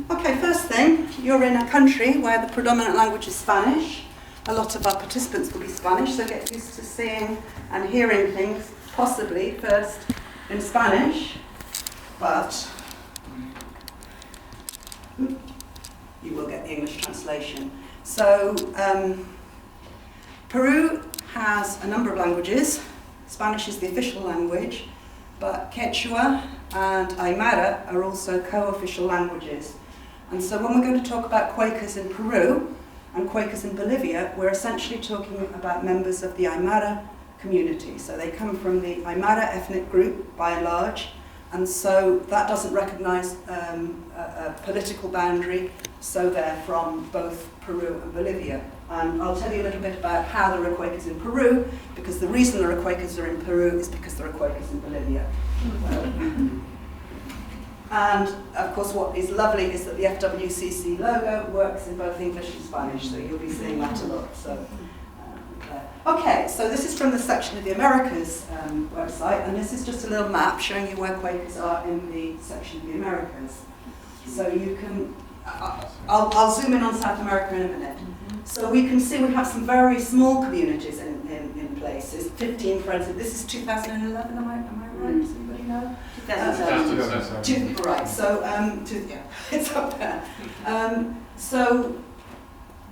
Okay, first thing, you're in a country where the predominant language is Spanish. A lot of our participants will be Spanish, so get used to seeing and hearing things, possibly first in Spanish, but you will get the English translation. So, Peru has a number of languages. Spanish is the official language, but Quechua and Aymara are also co-official languages. And so when we're going to talk about Quakers in Peru and Quakers in Bolivia, we're essentially talking about members of the Aymara community. So they come from the Aymara ethnic group, by and large, and so that doesn't recognize a political boundary, so they're from both Peru and Bolivia. And I'll tell you a little bit about how there are Quakers in Peru, because the reason there are Quakers in Peru is because there are Quakers in Bolivia. And of course what is lovely is that the FWCC logo works in both English and Spanish, so you'll be seeing that a lot. So, okay, so this is from the section of the Americas website, and this is just a little map showing you where Quakers are in the section of the Americas. So you can, I'll zoom in on South America in a minute. So we can see we have some very small communities in places, 15 friends. This is 2011, am I right? Does anybody know? 2007. Right, so yeah, it's up there. So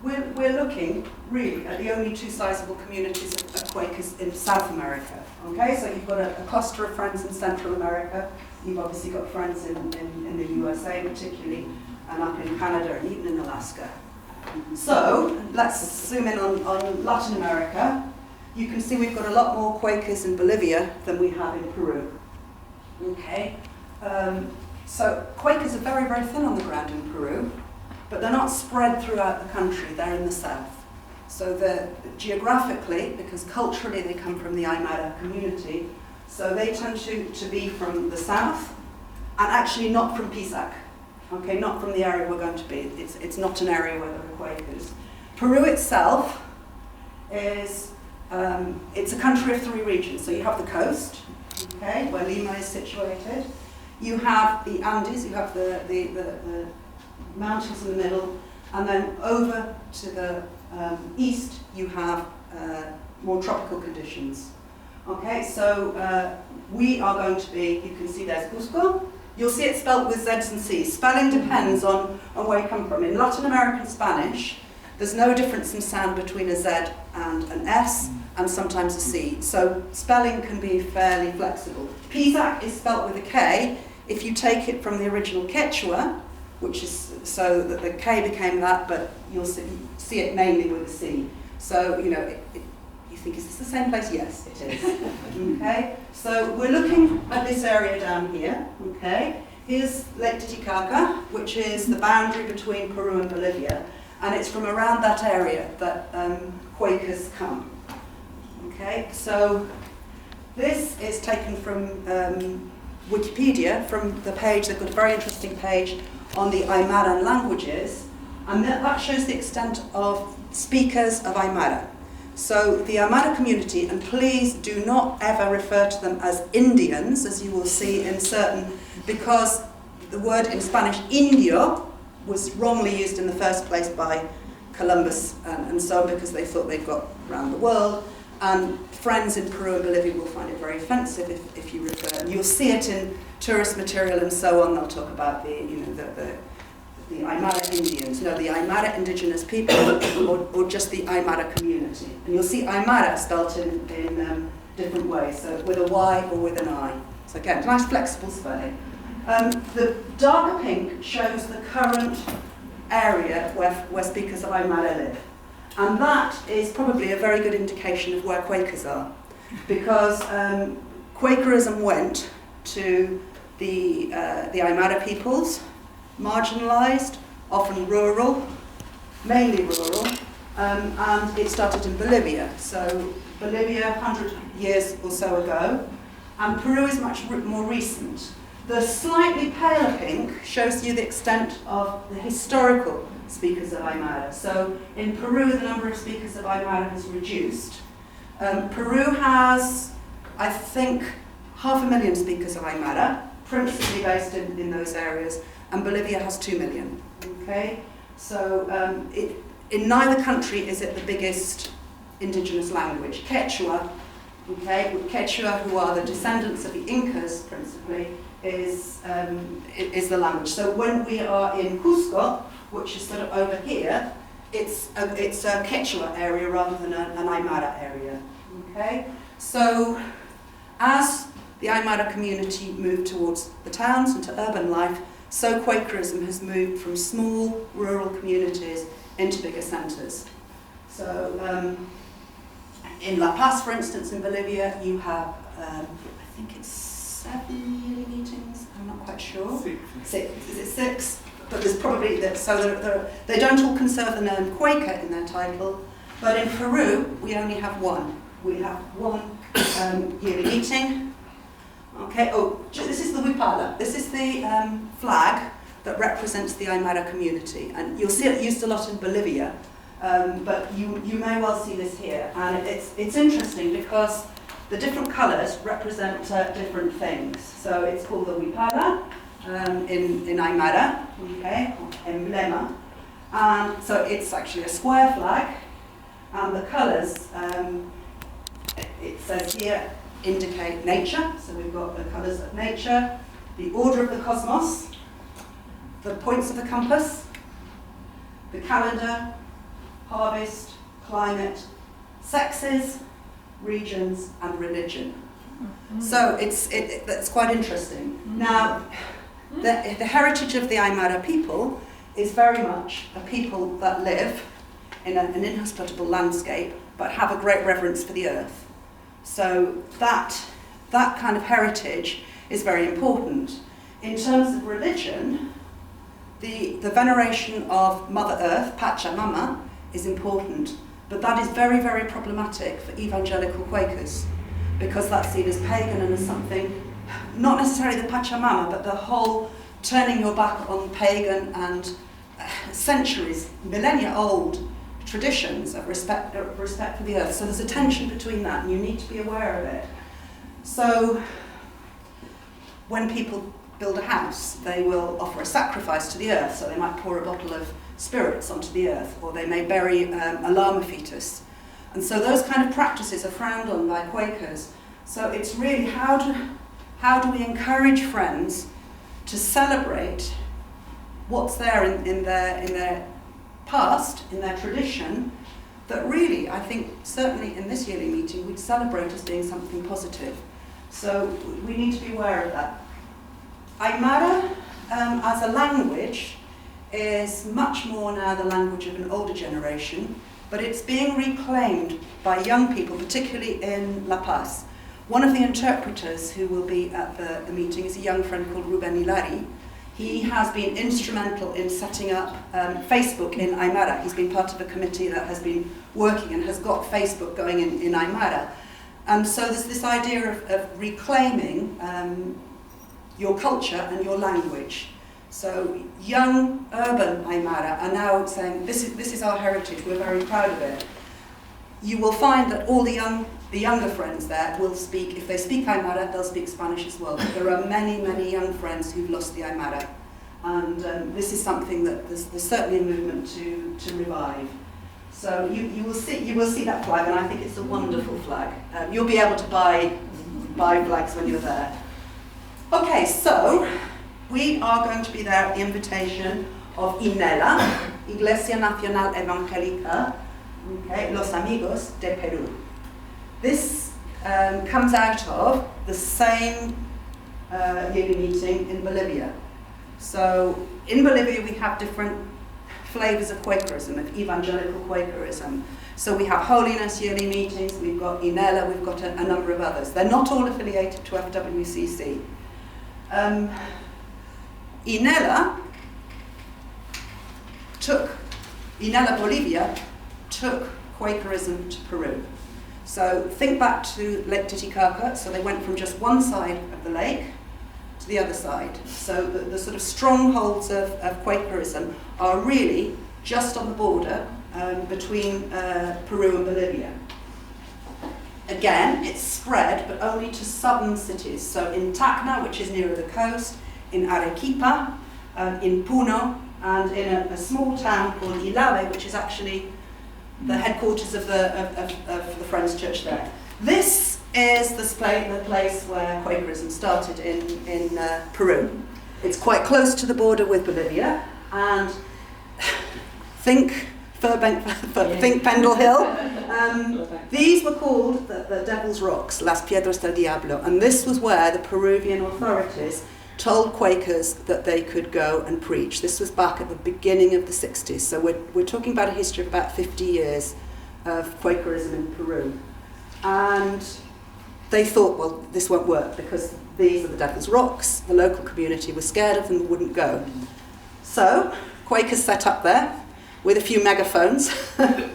we're looking really at the only two sizable communities of Quakers in South America. Okay, so you've got a cluster of friends in Central America. You've obviously got friends in the USA particularly, and up in Canada and even in Alaska. So let's zoom in on Latin America. You can see we've got a lot more Quakers in Bolivia than we have in Peru. Okay, so Quakers are very, very thin on the ground in Peru, but they're not spread throughout the country, they're in the south. So they're geographically, because culturally they come from the Aymara community, so they tend to be from the south, and actually not from Pisac. Okay, not from the area we're going to be. It's not an area where there are Quakers. Peru itself is, it's a country of three regions. So you have the coast, okay, where Lima is situated. You have the Andes, you have the mountains in the middle, and then over to the east you have more tropical conditions. Okay, so we are going to be, you can see there's Cusco. You'll see it spelled with Z's and C's. Spelling depends on where you come from. In Latin American Spanish, there's no difference in sound between a Z and an S, and sometimes a C. So spelling can be fairly flexible. Pisac is spelt with a K. If you take it from the original Quechua, which is so that the K became that, but you'll see it mainly with a C. So, you know, you think, is this the same place? Yes, it is. Okay, so we're looking at this area down here. Okay, here's Lake Titicaca, which is the boundary between Peru and Bolivia, and it's from around that area that Quakers come. Okay, so this is taken from Wikipedia, from the page. They've got a very interesting page on the Aymaran languages, and that shows the extent of speakers of Aymara. So the Aymara community, and please do not ever refer to them as Indians, as you will see in certain, because the word in Spanish, indio, was wrongly used in the first place by Columbus and so on, because they thought they'd got around the world. And friends in Peru and Bolivia will find it very offensive if you refer. And you'll see it in tourist material and so on. They'll talk about the Aymara Indians, no, the Aymara indigenous people, or just the Aymara community. And you'll see Aymara spelt in different ways, so with a Y or with an I. So again, nice flexible spelling. The darker pink shows the current area where speakers of Aymara live. And that is probably a very good indication of where Quakers are, because Quakerism went to the Aymara peoples, marginalised, often rural, mainly rural, and it started in Bolivia. So Bolivia, 100 years or so ago, and Peru is much more recent. The slightly paler pink shows you the extent of the historical speakers of Aymara. So in Peru, the number of speakers of Aymara has reduced. Peru has, I think, 500,000 speakers of Aymara. principally based in those areas, and Bolivia has 2 million. Okay, so in neither country is it the biggest indigenous language. Quechua, okay, Quechua, who are the descendants of the Incas principally, is the language. So when we are in Cusco, which is sort of over here, it's a Quechua area rather than an Aymara area. Okay, so as the Aymara community moved towards the towns and to urban life, so Quakerism has moved from small rural communities into bigger centres. So in La Paz, for instance, in Bolivia, you have, I think it's 7 yearly meetings, I'm not quite sure. 6. Is it 6? But there's probably, they don't all conserve the name Quaker in their title, but in Peru, we only have one. We have one yearly meeting. Okay, this is the Huipala. This is the flag that represents the Aymara community. And you'll see it used a lot in Bolivia, but you may well see this here. And it's interesting because the different colours represent different things. So it's called the Huipala in Aymara, okay, emblema. And so it's actually a square flag, and the colours, it says here, indicate nature. So we've got the colours of nature, the order of the cosmos, the points of the compass, the calendar, harvest, climate, sexes, regions, and religion. Mm-hmm. So that's quite interesting. Mm-hmm. Now, the heritage of the Aymara people is very much a people that live in an inhospitable landscape, but have a great reverence for the earth. So that kind of heritage is very important. In terms of religion, the veneration of Mother Earth, Pachamama, is important, but that is very, very problematic for evangelical Quakers, because that's seen as pagan and as something, not necessarily the Pachamama, but the whole turning your back on pagan and centuries, millennia old traditions of respect for the earth. So there's a tension between that, and you need to be aware of it. So when people build a house, they will offer a sacrifice to the earth. So they might pour a bottle of spirits onto the earth, or they may bury a llama fetus. And so those kind of practices are frowned on by Quakers. So it's really how do we encourage friends to celebrate what's there in their past, in their tradition, that really, I think, certainly in this yearly meeting, we'd celebrate as being something positive. So we need to be aware of that. Aymara, as a language, is much more now the language of an older generation, but it's being reclaimed by young people, particularly in La Paz. One of the interpreters who will be at the meeting is a young friend called Ruben Hilari. He has been instrumental in setting up Facebook in Aymara. He's been part of a committee that has been working and has got Facebook going in Aymara. And so there's this idea of reclaiming your culture and your language. So young urban Aymara are now saying, this is our heritage, we're very proud of it. You will find that all the younger friends there will speak, if they speak Aymara, they'll speak Spanish as well. But there are many, many young friends who've lost the Aymara. And this is something that there's certainly a movement to revive. So you will see that flag, and I think it's a wonderful flag. You'll be able to buy flags when you're there. Okay, so we are going to be there at the invitation of INELA, Iglesia Nacional Evangélica, okay, Los Amigos de Peru. This comes out of the same yearly meeting in Bolivia. So in Bolivia we have different flavours of Quakerism, of evangelical Quakerism. So we have Holiness yearly meetings, we've got INELA, we've got a number of others. They're not all affiliated to FWCC. INELA Bolivia took Quakerism to Peru. So think back to Lake Titicaca, so they went from just one side of the lake to the other side. So the sort of strongholds of Quakerism are really just on the border between Peru and Bolivia. again, it's spread, but only to southern cities. So in Tacna, which is nearer the coast, in Arequipa, in Puno, and in a small town called Ilave, which is actually the headquarters of the Friends Church there. This is the place where Quakerism started in Peru. It's quite close to the border with Bolivia, and think Pendle Hill. These were called the Devil's Rocks, Las Piedras del Diablo, and this was where the Peruvian authorities told Quakers that they could go and preach. This was back at the beginning of the 60s, so we're talking about a history of about 50 years of Quakerism in Peru. And they thought, well, this won't work because these are the Devil's Rocks. The local community was scared of them and wouldn't go. So Quakers set up there with a few megaphones, and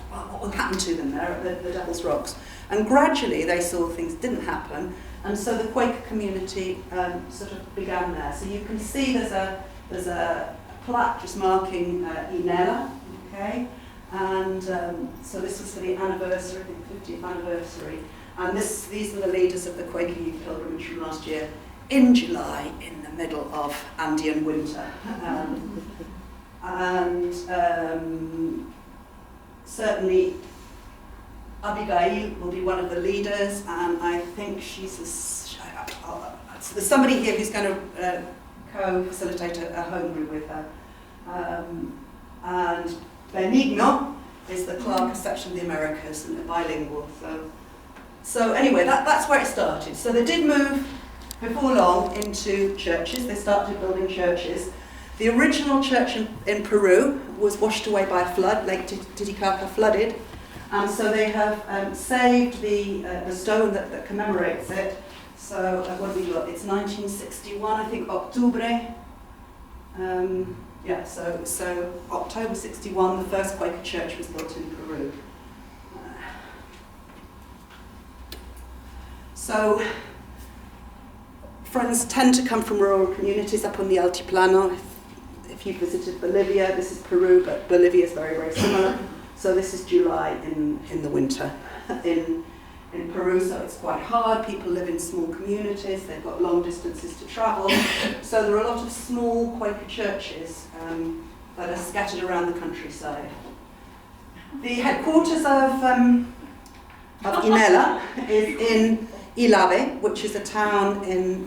what will happen to them there at the Devil's Rocks? And gradually they saw things didn't happen, and so the Quaker community sort of began there. So you can see there's a plaque just marking Inela, okay? And so this was for the anniversary, the 50th anniversary, and these are the leaders of the Quaker Youth Pilgrimage from last year, in July, in the middle of Andean winter. Certainly Abigail will be one of the leaders, and I think there's somebody here who's going to co-facilitate a home group with her. And Benigno is the clerk of section of the Americas, and they're bilingual. So anyway, that's where it started. So they did move before long into churches. They started building churches. The original church in Peru was washed away by a flood. Lake Titicaca flooded, and so they have saved the stone that commemorates it. So what have we got? It's 1961, I think, Octubre. So October 61, the first Quaker church was built in Peru. So Friends tend to come from rural communities up on the Altiplano. If you've visited Bolivia, this is Peru, but Bolivia is very, very similar. So this is July in the winter in Peru, so it's quite hard. People live in small communities, they've got long distances to travel. So there are a lot of small Quaker churches that are scattered around the countryside. The headquarters of Inela is in Ilave, which is a town in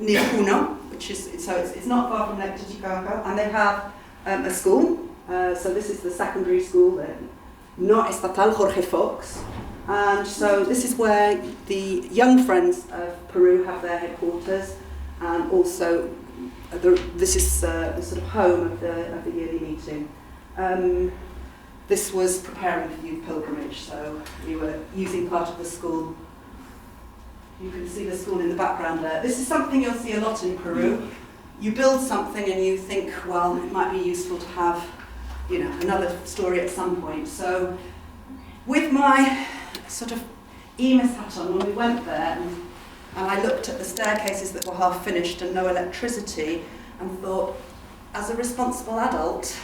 near Puno, it's not far from Lake Titicaca, and they have a school. So this is the secondary school, No Estatal Jorge Fox, and so this is where the Young Friends of Peru have their headquarters, and also this is the sort of home of the yearly meeting. This was preparing for youth pilgrimage, so we were using part of the school. You can see the school in the background there. This is something you'll see a lot in Peru. You build something and you think, well, it might be useful to have, another story at some point. So with my sort of EMIS hat on, when we went there, and I looked at the staircases that were half finished and no electricity, and thought, as a responsible adult,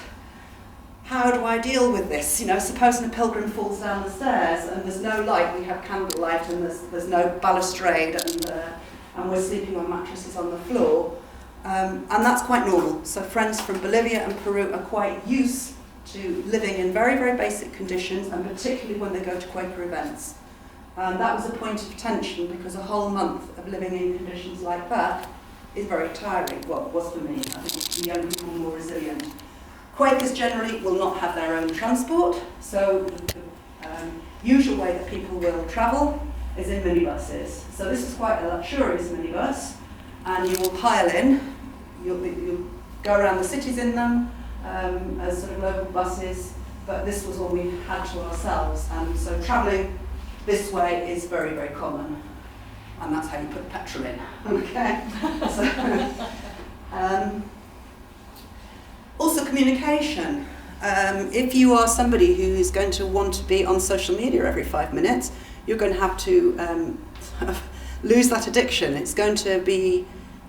how do I deal with this? Supposing a pilgrim falls down the stairs and there's no light, we have candlelight, and there's no balustrade, and we're sleeping on mattresses on the floor. And that's quite normal. So friends from Bolivia and Peru are quite used to living in very, very basic conditions, and particularly when they go to Quaker events. And that was a point of tension, because a whole month of living in conditions like that is very tiring. Well, it was for me. I think the young people are more resilient. Quakers generally will not have their own transport, so the usual way that people will travel is in minibuses. So this is quite a luxurious minibus, and you will pile in. You'll go around the cities in them as sort of local buses, but this was all we had to ourselves, and so travelling this way is very, very common, and that's how you put petrol in. Okay. Also communication. If you are somebody who is going to want to be on social media every 5 minutes, you're going to have to lose that addiction. It's going to be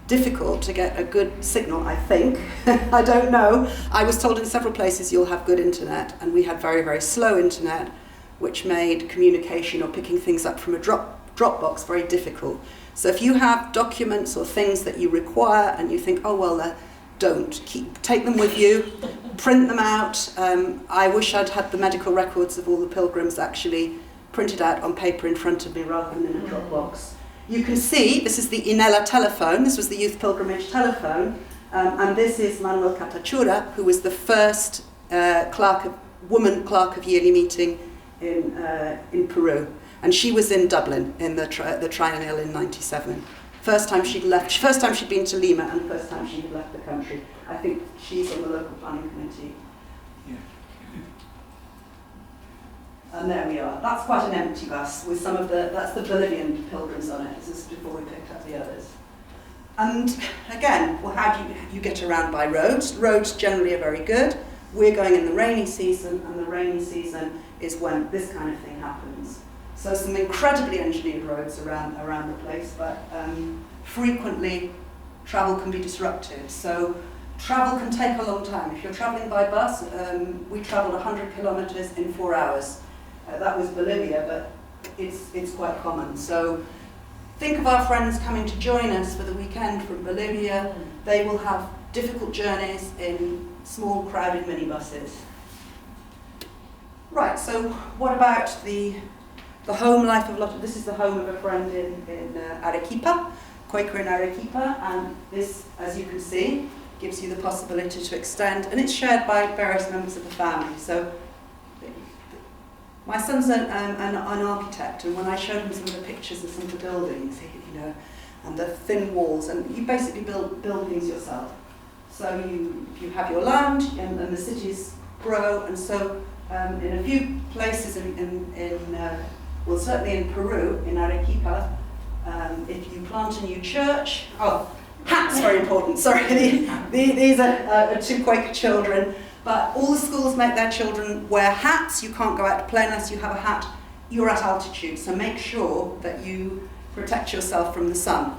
difficult to get a good signal, I think. I don't know. I was told in several places you'll have good internet, and we had very, very slow internet. which made communication or picking things up from a Dropbox very difficult. So if you have documents or things that you require and you think, oh well, don't, take them with you, print them out. I wish I'd had the medical records of all the pilgrims actually printed out on paper in front of me rather than in a Dropbox. You can see, this is the Inela telephone, this was the youth pilgrimage telephone, and this is Manuel Catachura, who was the first woman clerk of yearly meeting in Peru. And she was in Dublin in the triennial in '97. First time she'd been to Lima, and the first time she had left the country. I think she's on the local planning committee. Yeah. And there we are. That's quite an empty bus with some of that's the Bolivian pilgrims on it. This is before we picked up the others. And again, well, how do you get around by roads? Roads generally are very good. We're going in the rainy season, and the rainy season is when this kind of thing happens. So some incredibly engineered roads around the place, but frequently travel can be disrupted. So travel can take a long time. If you're traveling by bus, we traveled 100 kilometers in 4 hours. That was Bolivia, but it's quite common. So think of our friends coming to join us for the weekend from Bolivia. They will have difficult journeys in small, crowded minibuses. Right, so what about the home life of Lotte? This is the home of a friend in Arequipa, Quaker in Arequipa, and this, as you can see, gives you the possibility to extend, and it's shared by various members of the family. So my son's an architect, and when I showed him some of the pictures of some of the buildings, and the thin walls, and you basically build things yourself. So you have your land, and the cities grow, and so in a few places well, certainly in Peru, in Arequipa, if you plant a new church, hats very important, sorry, these are two Quaker children, but all the schools make their children wear hats. You can't go out to play unless you have a hat. You're at altitude, so make sure that you protect yourself from the sun.